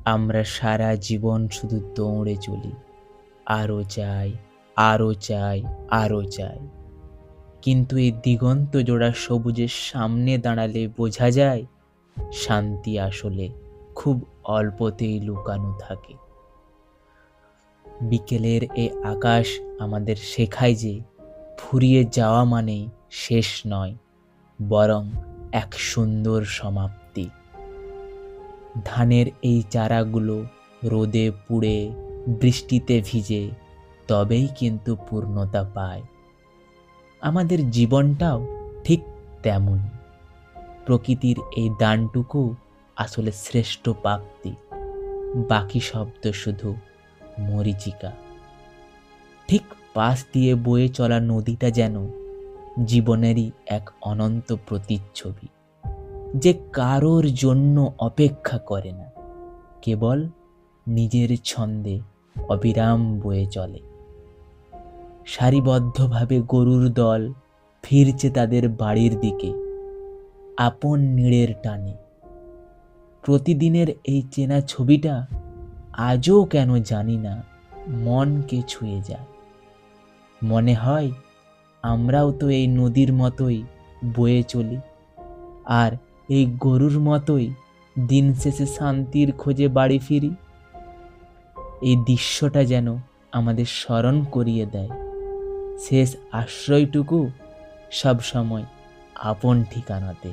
আমরা সারা জীবন শুধু দৌড়ে চলি, আরও চাই, আরও চাই, আরও চাই। কিন্তু এই দিগন্ত জোড়া সবুজের সামনে দাঁড়ালে বোঝা যায় শান্তি আসলে খুব অল্পতেই লুকানো থাকে। বিকেলের এ আকাশ আমাদের শেখায় যে ফুরিয়ে যাওয়া মানেই শেষ নয়, বরং এক সুন্দর সমাপ্তি। ধানের এই চারাগুলো রোদে পুড়ে বৃষ্টিতে ভিজে তবেই কিন্তু পূর্ণতা পায়। আমাদের জীবনটাও ঠিক তেমন। প্রকৃতির এই দানটুকু আসলে শ্রেষ্ঠ প্রাপ্তি, বাকি শব্দ শুধু মরীচিকা। ঠিক পাশ দিয়ে বয়ে চলা নদীটা যেন জীবনেরই এক অনন্ত প্রতিচ্ছবি, যে কারোর জন্য অপেক্ষা করে না, কেবল নিজের ছন্দে অবিরাম বয়ে চলে। সারিবদ্ধভাবে গরুর দল ফিরছে তাদের বাড়ির দিকে আপন নীড়ের টানে। প্রতিদিনের এই চেনা ছবিটা আজও কেন জানি না মনকে ছুঁয়ে যায়। মনে হয় আমরাও তো এই নদীর মতোই বয়ে চলি, আর এই গরুর মতোই দিন শেষে শান্তির খোঁজে বাড়ি ফিরি। এই দৃশ্যটা যেন আমাদের স্মরণ করিয়ে দেয় শেষ আশ্রয়টুকু সব সময় আপন ঠিকানাতে।